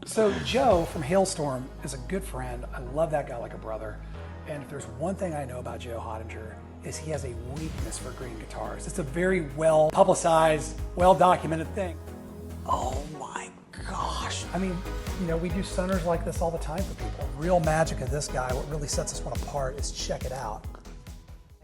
So Joe from Halestorm is a good friend. I love that guy like a brother. And if there's one thing I know about Joe Hottinger is he has a weakness for green guitars. It's a very well publicized, well documented thing. Oh my gosh. I mean, you know, we do stunners like this all the time for people. Real magic of this guy, what really sets this one apart is check it out.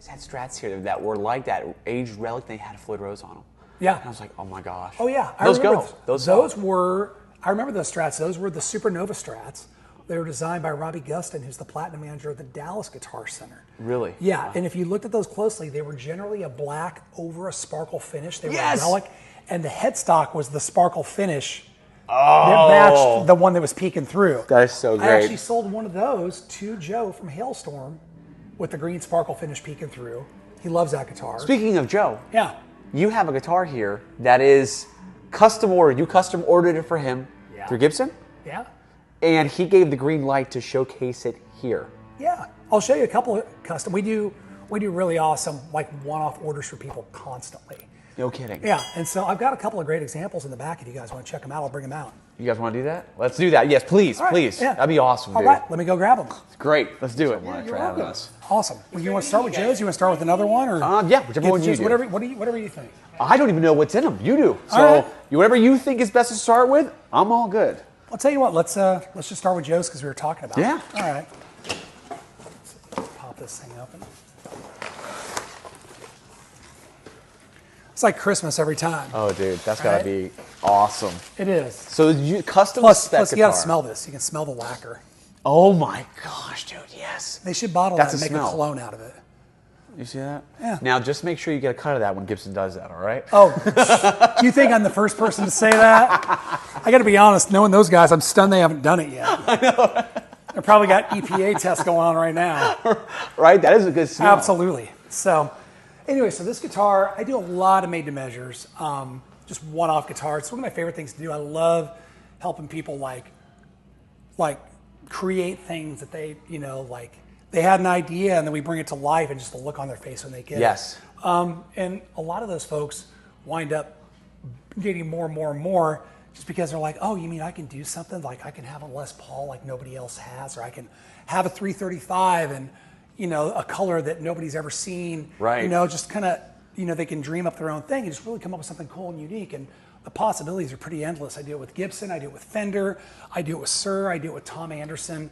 I had Strats here that were like that, aged relic, they had a Floyd Rose on them. Yeah. And I was like, oh my gosh. Oh yeah. Those go. Those were, I remember those Strats. Those were the Supernova Strats. They were designed by Robbie Gustin, who's the platinum manager of the Dallas Guitar Center. Really? Yeah, wow. And if you looked at those closely, they were generally a black over a sparkle finish. They were yes! a relic, and the headstock was the sparkle finish that matched the one that was peeking through. That is so great. I actually sold one of those to Joe from Halestorm with the green sparkle finish peeking through. He loves that guitar. Speaking of Joe, yeah, you have a guitar here that is custom ordered. You custom ordered it for him through Gibson? Yeah. And he gave the green light to showcase it here. Yeah, I'll show you a couple of custom. We do really awesome like one-off orders for people constantly. No kidding. Yeah, and so I've got a couple of great examples in the back. If you guys want to check them out, I'll bring them out. You guys want to do that? Let's do that. Yes, please, Right, please. yeah. That'd be awesome, All dude. right, let me go grab them. Great. Let's do it. You're welcome. Awesome. Well, you want to start with Joe's? You want to start with another one, or yeah, whichever one you do. Whatever you think. I don't even know what's in them. You do. So All right. whatever you think is best to start with, I'm all good. I'll tell you what. Let's just start with Joe's because we were talking about Yeah. it. All right. Let's pop this thing open. It's like Christmas every time. Oh, dude, that's gotta be awesome. It is. So you custom Plus, spec you guitar. gotta smell this. You can smell the lacquer. Oh my gosh, dude, yes. They should bottle That's that and a make smell. a cologne out of it. You see that? Yeah. Now just make sure you get a cut of that when Gibson does that, all right? Oh, do you think I'm the first person to say that? I got to be honest, knowing those guys, I'm stunned they haven't done it yet. I know. They probably got EPA tests going on right now. Right? That is a good smell. Absolutely. So anyway, so this guitar, I do a lot of made-to-measures, just one-off guitars. It's one of my favorite things to do. I love helping people like create things that they, you know, like they had an idea and then we bring it to life and just the look on their face when they get Yes. it. And a lot of those folks wind up getting more and more and more just because they're like, oh, you mean I can do something? Like I can have a Les Paul like nobody else has, or I can have a 335 and, you know, a color that nobody's ever seen. Right. You know, just kind of, you know, they can dream up their own thing and just really come up with something cool and unique. And the possibilities are pretty endless. I do it with Gibson, I do it with Fender, I do it with Sir, I do it with Tom Anderson.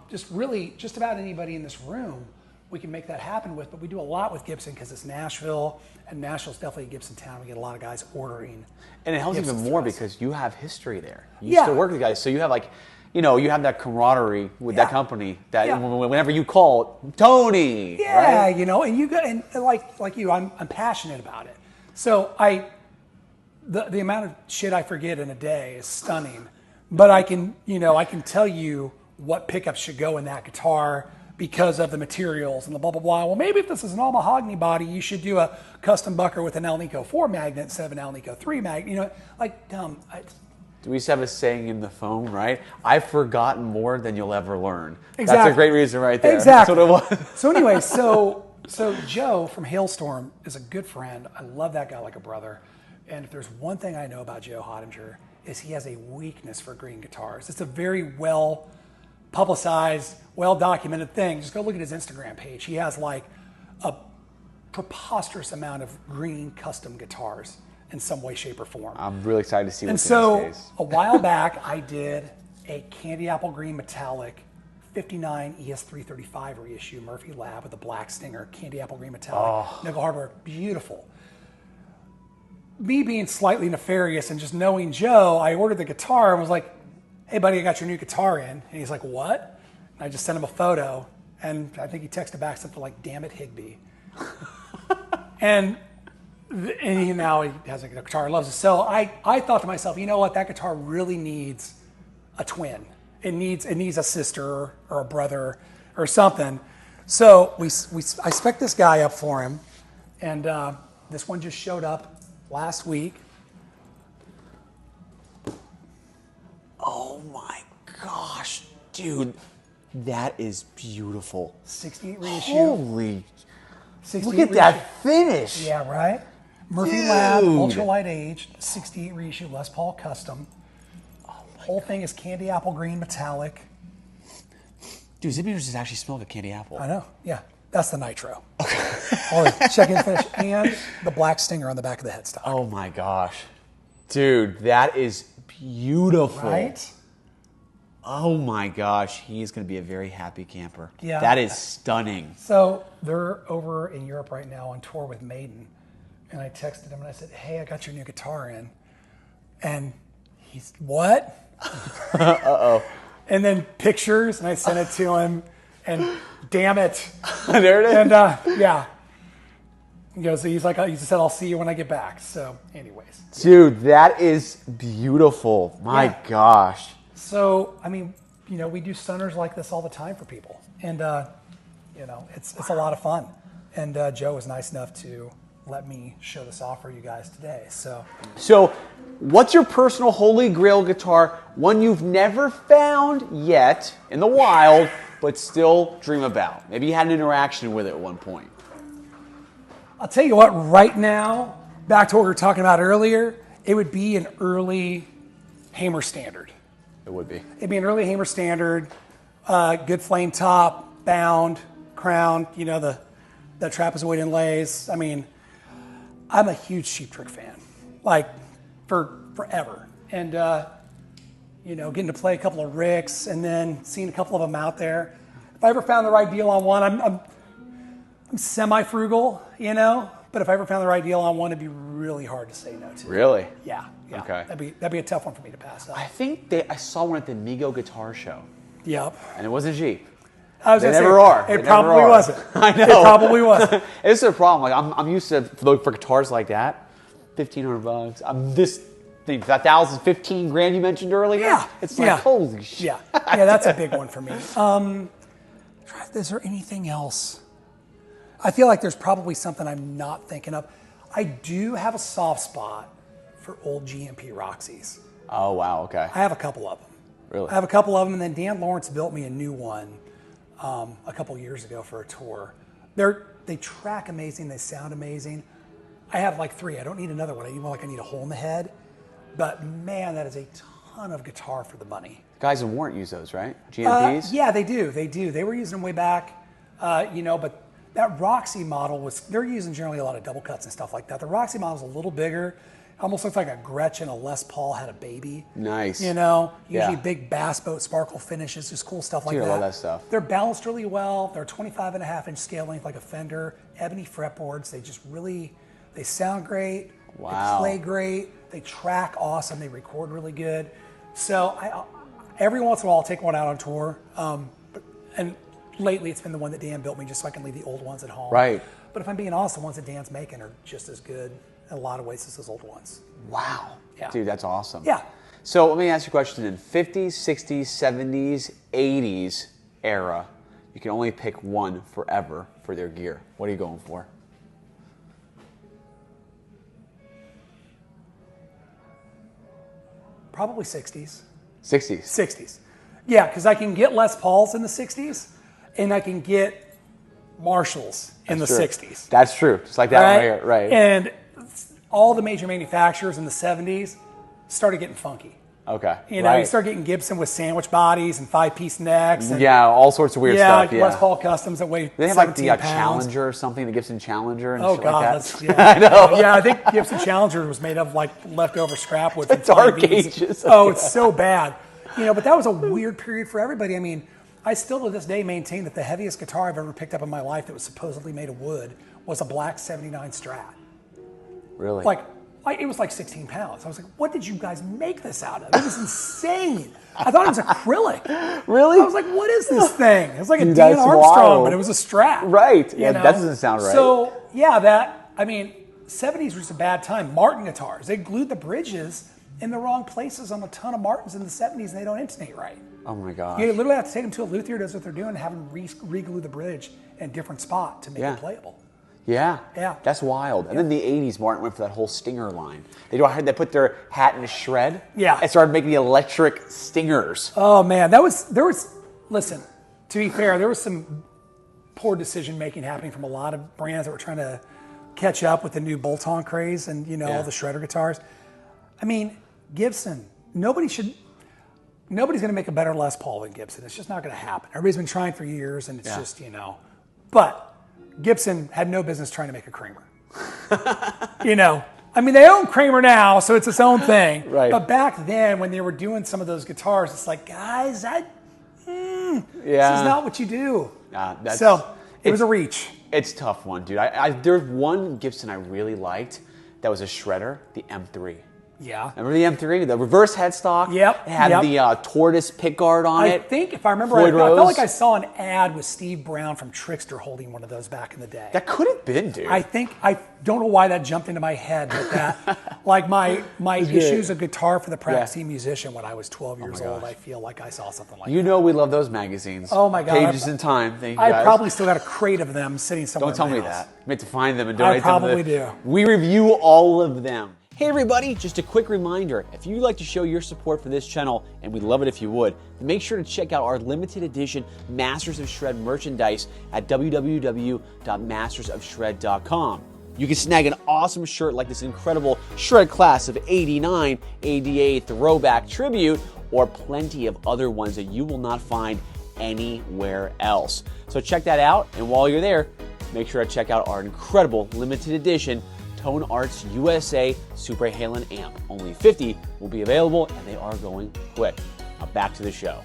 Just about anybody in this room we can make that happen with, but we do a lot with Gibson because it's Nashville, and Nashville's definitely a Gibson town. We get a lot of guys ordering. And it helps Gibsons even more to us. because you have history there. You Yeah. still work with guys, so you have like, you know, you have that camaraderie with that company that Yeah. whenever you call Tony, Yeah, right? you know, and you got and like you, I'm passionate about it. So the amount of shit I forget in a day is stunning. But I can tell you what pickups should go in that guitar because of the materials and the blah blah blah. Well, maybe if this is an all mahogany body, you should do a custom bucker with an Alnico 4 magnet instead of an Alnico 3 magnet. You know, like dumb. We used to have a saying in the phone, right? I've forgotten more than you'll ever learn. Exactly. That's a great reason right there. Exactly. That's what it was. So anyway, so Joe from Halestorm is a good friend. I love that guy like a brother. And if there's one thing I know about Joe Hottinger is he has a weakness for green guitars. It's a very well publicized, well documented thing. Just go look at his Instagram page. He has like a preposterous amount of green custom guitars in some way, shape, or form. I'm really excited to see what's And so in this case. a while back, I did a candy apple green metallic 59 ES335 reissue Murphy Lab with a black stinger, candy apple green metallic, nickel hardware, beautiful. Me being slightly nefarious and just knowing Joe, I ordered the guitar and was like, hey buddy, I got your new guitar in. And he's like, what? And I just sent him a photo and I think he texted back something like, damn it, Higbee. and now he has a guitar, loves it. So I thought to myself, you know what, that guitar really needs a twin. It needs a sister or a brother or something. So I spec'd this guy up for him, and this one just showed up last week. Oh my gosh, dude, that is beautiful. 68 reissue. Holy, 68 look at that finish. Yeah, right? Murphy Lab, ultralight aged, 68 reissue Les Paul Custom. Oh my whole thing is candy apple green metallic. Dude, Zippy just actually smell like a candy apple. I know, yeah. That's the nitro. All the check-in finish and the black stinger on the back of the headstock. Oh my gosh. Dude, that is beautiful. Right? Oh my gosh, he's going to be a very happy camper. Yeah. That is stunning. So they're over in Europe right now on tour with Maiden. And I texted him and I said, hey, I got your new guitar in. And he's, what? Uh-oh. And then pictures, and I sent it to him. And damn it. There it is. And yeah. He goes, he said, I'll see you when I get back. So anyways. Dude, that is beautiful. My gosh. So, I mean, you know, we do stunners like this all the time for people. And, you know, it's a lot of fun. And Joe was nice enough to let me show this off for you guys today. So what's your personal holy grail guitar? One you've never found yet in the wild, but still dream about. Maybe you had an interaction with it at one point. I'll tell you what, right now, back to what we were talking about earlier, it would be an early Hamer Standard. It would be. It'd be an early Hamer Standard, good flame top, bound, crown, you know, the trapezoid inlays. I mean, I'm a huge Cheap Trick fan, like for forever. And, you know, getting to play a couple of Ricks and then seeing a couple of them out there. If I ever found the right deal on one, I'm semi-frugal, you know, but if I ever found the right deal on one, it'd be really hard to say no to. Really? Yeah. Okay. That'd be a tough one for me to pass up. I think I saw one at the Migo Guitar Show. Yep. And it wasn't Jeep. They never are. It probably wasn't. I know. It probably wasn't. It's a problem. Like I'm used to for guitars like that, $1,500. I'm this thing, that 15 grand you mentioned earlier. Yeah. It's like holy shit. Yeah. Yeah, that's a big one for me. Is there anything else? I feel like there's probably something I'm not thinking of. I do have a soft spot for old GMP Roxys. Oh wow. Okay. I have a couple of them. Really? I have a couple of them, and then Dan Lawrence built me a new one a couple years ago for a tour. They track amazing. They sound amazing. I have like 3. I don't need another one. I need a hole in the head. But man, that is a ton of guitar for the money. Guys in Warrant use those, right? GMPs? Yeah, they do. They do. They were using them way back, you know, but that Roxy model they're using generally a lot of double cuts and stuff like that. The Roxy model is a little bigger. Almost looks like a Gretchen, a Les Paul had a baby. Nice. You know, usually big bass boat sparkle finishes, just cool stuff like that. I love that stuff. They're balanced really well. They're 25.5-inch scale length like a Fender, ebony fretboards. They sound great. Wow. They play great. They track awesome. They record really good. So every once in a while I'll take one out on tour. And lately it's been the one that Dan built me just so I can leave the old ones at home. Right. But if I'm being honest, the ones that Dan's making are just as good in a lot of ways as his old ones. Wow. Yeah. Dude, that's awesome. Yeah. So let me ask you a question then. 50s, 60s, 70s, 80s era, you can only pick one forever for their gear. What are you going for? Probably 60s. 60s. 60s. Yeah, because I can get Les Pauls in the 60s, and I can get Marshalls in the 60s. That's true. Just like that right here. Right. And all the major manufacturers in the 70s started getting funky. Okay. You know, you start getting Gibson with sandwich bodies and 5-piece necks. And, all sorts of weird stuff. Les Paul Customs that weigh they have 17 like the pounds. Challenger or something, the Gibson Challenger and shit God, like that. I know. Yeah, I think Gibson Challenger was made of like leftover scrap wood from Dark 5Bs. Ages. Oh, it's so bad. You know, but that was a weird period for everybody. I mean, I still to this day maintain that the heaviest guitar I've ever picked up in my life that was supposedly made of wood was a black 79 Strat. Really? Like it was like 16 pounds. I was like, what did you guys make this out of? It was insane. I thought it was acrylic. Really? I was like, what is this thing? It was like a Dude, Dan Armstrong, wild. but it was a Strat. Right. You Yeah, know? that doesn't sound right. So, yeah, 70s was just a bad time. Martin guitars, they glued the bridges in the wrong places on a ton of Martins in the 70s, and they don't intonate right. Oh my gosh. You literally have to take them to a luthier, does what they're doing, and have them re-glue the bridge in a different spot to make it playable. Yeah. Yeah. That's wild. And then the 80s, Martin went for that whole Stinger line. They put their hat in a shred. Yeah. And started making the electric Stingers. Oh man, listen, to be fair, there was some poor decision making happening from a lot of brands that were trying to catch up with the new bolt-on craze and all the shredder guitars. I mean, Gibson, nobody's going to make a better Les Paul than Gibson. It's just not going to happen. Everybody's been trying for years, and it's just, you know. But Gibson had no business trying to make a Kramer. You know, I mean, they own Kramer now, so it's its own thing. Right. But back then, when they were doing some of those guitars, it's like, guys, this is not what you do. So it was a reach. It's a tough one, dude. There's one Gibson I really liked that was a shredder, the M3. Yeah. Remember the M3, the reverse headstock? Yep. It had the tortoise pickguard on it. I think, if I remember right, I felt like I saw an ad with Steve Brown from Trickster holding one of those back in the day. That could have been, dude. I don't know why that jumped into my head, but that, like my issues of guitar for the practicing musician when I was 12 years old, I feel like I saw something like that. You know we love those magazines. Oh my God. Pages in Time. Thank you guys. I probably still got a crate of them sitting somewhere. Don't tell in my me house. that. You have to find them and donate them. I probably do. We review all of them. Hey everybody, just a quick reminder, if you'd like to show your support for this channel, and we'd love it if you would, make sure to check out our limited edition Masters of Shred merchandise at www.mastersofshred.com. You can snag an awesome shirt like this incredible Shred Class of '89 ADA Throwback Tribute, or plenty of other ones that you will not find anywhere else. So check that out, and while you're there, make sure to check out our incredible limited edition Tone Arts USA Super Halen amp. Only 50 will be available, and they are going quick. Now back to the show.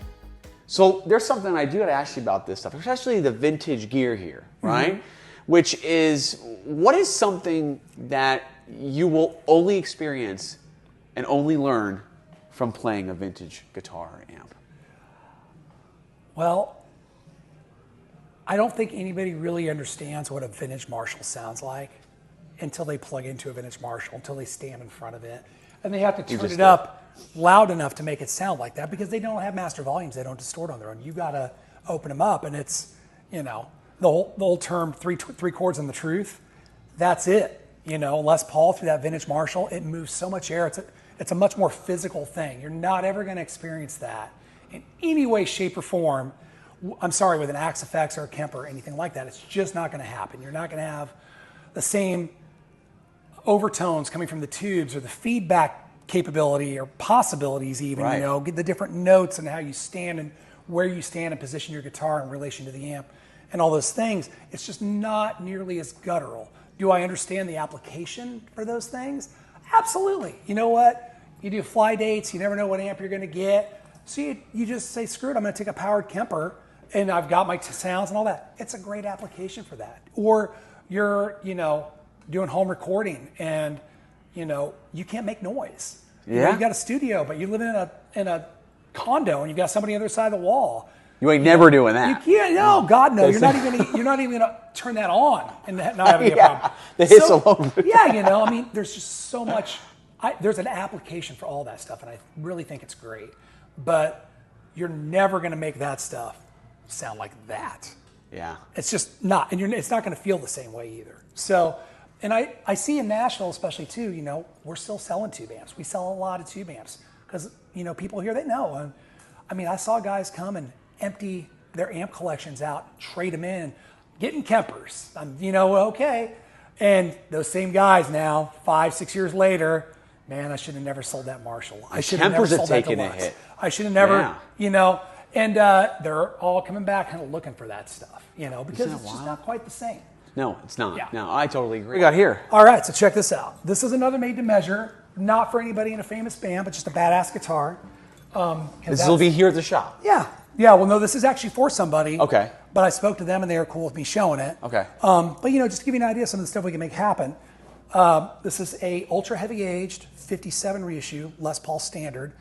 So there's something I do got to ask you about this stuff, especially the vintage gear here, right? Mm-hmm. Which is, what is something that you will only experience and only learn from playing a vintage guitar or amp? Well, I don't think anybody really understands what a vintage Marshall sounds like until they plug into a vintage Marshall, until they stand in front of it. And they have to turn it up loud enough to make it sound like that, because they don't have master volumes. They don't distort on their own. You got to open them up, and it's, you know, the whole term, three chords and the truth. That's it. You know, Les Paul through that vintage Marshall, it moves so much air. It's a much more physical thing. You're not ever going to experience that in any way, shape, or form. I'm sorry, with an Axe FX or a Kemper or anything like that. It's just not going to happen. You're not going to have the same overtones coming from the tubes, or the feedback capability or possibilities even, you know, get the different notes and how you stand and where you stand and position your guitar in relation to the amp and all those things. It's just not nearly as guttural. Do I understand the application for those things? Absolutely. You know what? You do fly dates, you never know what amp you're going to get. So you just say, screw it, I'm going to take a powered Kemper and I've got my sounds and all that. It's a great application for that. Or you're, you know, doing home recording and, you know, you can't make noise. Yeah. You know, you've got a studio, but you live in a condo and you've got somebody on the other side of the wall. You ain't never doing that. You can't. No, God, no. You're not even gonna turn that on and not having a problem. The hiss alone. Yeah, you know. I mean, there's just so much. There's an application for all that stuff, and I really think it's great. But you're never gonna make that stuff sound like that. Yeah. It's just not, and it's not gonna feel the same way either. So. And I see in Nashville especially too, you know, we're still selling tube amps. We sell a lot of tube amps because, you know, people here, they know. And I mean, I saw guys come and empty their amp collections out, trade them in, getting Kempers. You know, okay. And those same guys now, 5-6 years later, man, I should have never sold that Marshall. I should have never sold that Deluxe. I should have never, you know, and they're all coming back kind of looking for that stuff, you know, because it's just not quite the same. No, it's not. Yeah. No, I totally agree. What we got here? All right, so check this out. This is another made to measure, not for anybody in a famous band, but just a badass guitar. This will be here at the shop. Yeah. Yeah, well, no, this is actually for somebody. Okay. But I spoke to them and they were cool with me showing it. Okay. But, you know, just to give you an idea of some of the stuff we can make happen, this is a ultra heavy aged 57 reissue Les Paul standard,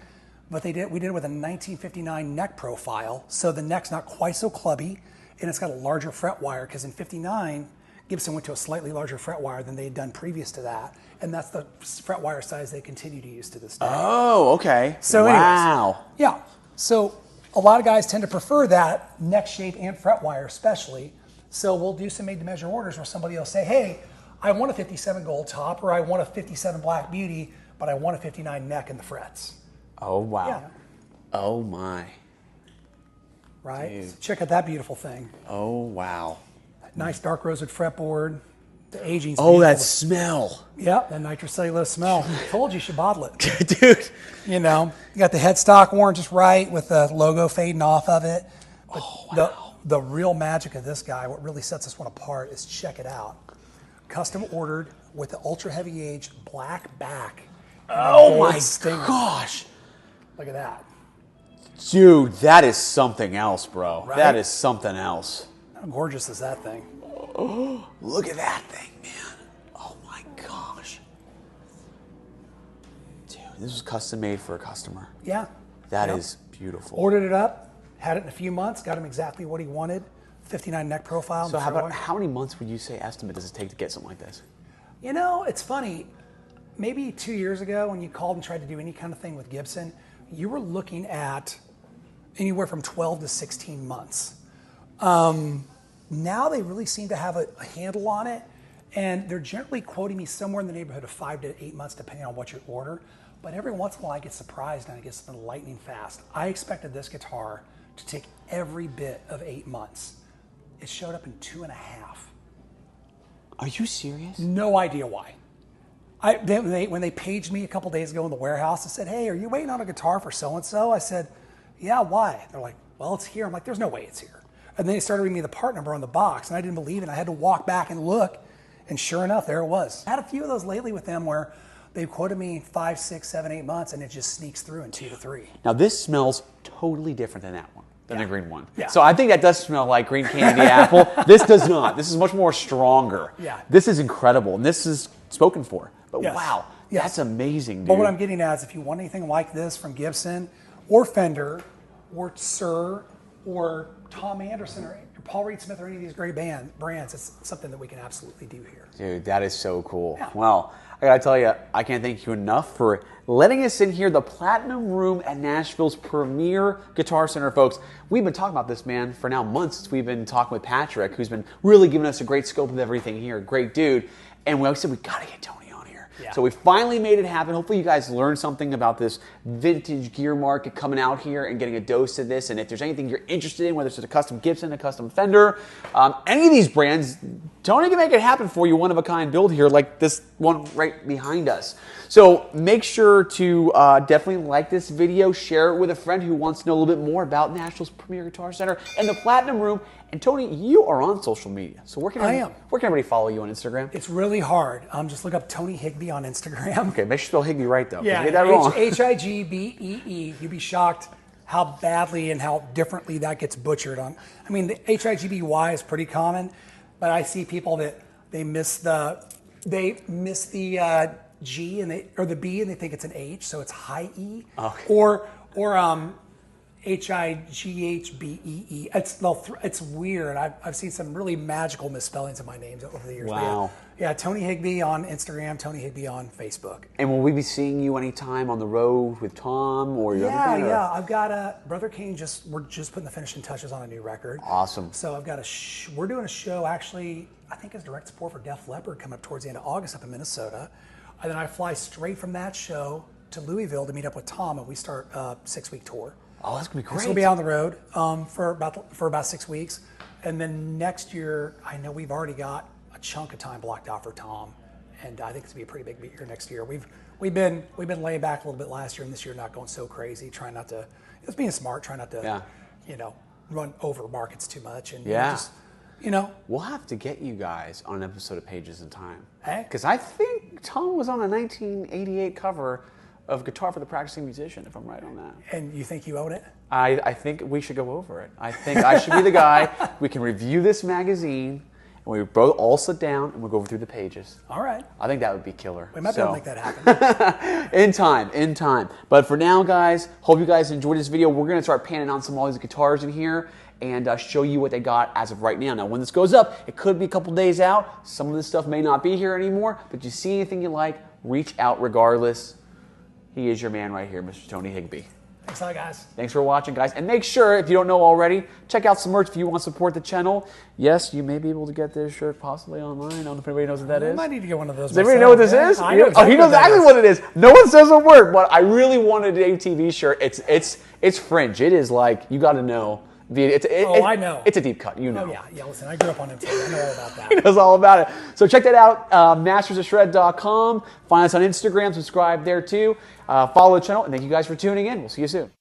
but we did it with a 1959 neck profile, so the neck's not quite so clubby, and it's got a larger fret wire, because in 59, Gibson went to a slightly larger fret wire than they had done previous to that, and that's the fret wire size they continue to use to this day. Oh, okay. So wow. Anyways, yeah. So a lot of guys tend to prefer that neck shape and fret wire especially. So we'll do some made-to-measure orders where somebody will say, hey, I want a 57 Goldtop, or I want a 57 Black Beauty, but I want a 59 neck in the frets. Oh, wow. Yeah. Oh, my. Right? So check out that beautiful thing. Oh, wow. Nice dark rosewood fretboard. The aging's Oh, that beautiful. smell. Yep, that nitrocellulose smell. I told you should bottle it. Dude. You know, you got the headstock worn just right with the logo fading off of it. But wow. the real magic of this guy, what really sets this one apart is check it out. Custom ordered with the ultra heavy aged black back. Oh my stinger. gosh. Look at that. Dude, that is something else, bro. Right? That is something else. How gorgeous is that thing? Oh, look at that thing, man. Oh my gosh. Dude, this was custom made for a customer. Yeah. That is beautiful. Ordered it up, had it in a few months, got him exactly what he wanted. 59 neck profile. So how many months would you say estimate does it take to get something like this? You know, it's funny. Maybe 2 years ago when you called and tried to do any kind of thing with Gibson, you were looking at anywhere from 12 to 16 months. Now they really seem to have a handle on it, and they're generally quoting me somewhere in the neighborhood of 5 to 8 months, depending on what you order. But every once in a while I get surprised and I get something lightning fast. I expected this guitar to take every bit of 8 months. It showed up in 2.5. Are you serious? No idea why. When they paged me a couple days ago in the warehouse and said, hey, are you waiting on a guitar for so-and-so? I said, yeah, why? They're like, well, it's here. I'm like, there's no way it's here. And then they started reading me the part number on the box, and I didn't believe it. I had to walk back and look, and sure enough, there it was. I had a few of those lately with them where they quoted me 5, 6, 7, 8 months, and it just sneaks through in 2 to 3. Now this smells totally different than that one, than the green one. Yeah. So I think that does smell like green candy apple. This does not. This is much more stronger. Yeah. This is incredible, and this is spoken for. But Yes. wow, Yes. that's amazing, dude. But what I'm getting at is if you want anything like this from Gibson or Fender or Sir or Tom Anderson or Paul Reed Smith or any of these great brands, it's something that we can absolutely do here. Dude, that is so cool. Yeah. Well, I gotta tell you, I can't thank you enough for letting us in here, the Platinum Room at Nashville's premier Guitar Center, folks. We've been talking about this, man, for now months since we've been talking with Patrick, who's been really giving us a great scope of everything here. Great dude. And we always said, we gotta get Tony on here. Yeah. So we finally made it happen. Hopefully you guys learned something about this vintage gear market coming out here and getting a dose of this. And if there's anything you're interested in, whether it's a custom Gibson, a custom Fender, any of these brands, Tony can make it happen for you, one-of-a-kind build here like this one right behind us. So make sure to definitely like this video, share it with a friend who wants to know a little bit more about Nashville's premier Guitar Center and the Platinum Room. And Tony, you are on social media. So where can everybody follow you on Instagram? It's really hard. Just look up Tony Higbee on Instagram. Okay, make sure you spell Higbee right though. Yeah, you get that wrong. Higbee. You'd be shocked how badly and how differently that gets butchered on. I mean, the Higbee is pretty common, but I see people that they miss the G and or the B and they think it's an H, so it's high E. Okay. Or Highgbee. It's weird. I've seen some really magical misspellings of my names over the years. Wow. Yeah, Tony Higbee on Instagram, Tony Higbee on Facebook. And will we be seeing you anytime on the road with Tom or your other band? Yeah. I've got Brother Kane. We're just putting the finishing touches on a new record. Awesome. So I've got we're doing a show actually. I think as direct support for Def Leppard coming up towards the end of August up in Minnesota, and then I fly straight from that show to Louisville to meet up with Tom, and we start a 6-week tour. Oh, that's gonna be great. So we'll be on the road for about 6 weeks, and then next year I know we've already got a chunk of time blocked out for Tom, and I think it's gonna be a pretty big year next year. We've been laying back a little bit last year, and this year not going so crazy, trying not to. It's being smart, trying not to, run over markets too much, and We'll have to get you guys on an episode of Pages in Time. Hey? Because I think Tom was on a 1988 cover of Guitar for the Practicing Musician, if I'm right on that. And you think you own it? I think we should go over it. I think I should be the guy. We can review this magazine, and we both all sit down, and we'll go through the pages. All right. I think that would be killer. We might be able to make that happen. In time. But for now, guys, hope you guys enjoyed this video. We're going to start panning on some of all these guitars in here and show you what they got as of right now. Now, when this goes up, it could be a couple days out. Some of this stuff may not be here anymore, but you see anything you like, reach out regardless. He is your man right here, Mr. Tony Higbee. Thanks a lot, guys. Thanks for watching, guys. And make sure, if you don't know already, check out some merch if you want to support the channel. Yes, you may be able to get this shirt possibly online. I don't know if anybody knows what that is. I might need to get one of those. Does everybody know what this is? I know he knows exactly what it is. No one says a word, but I really wanted a TV shirt. It's fringe. It is like, you got to know I know. It's a deep cut, you know. Oh, yeah. Listen, I grew up on MTV. I know all about that. He knows all about it. So check that out, mastersofshred.com. Find us on Instagram, subscribe there too. Follow the channel, and thank you guys for tuning in. We'll see you soon.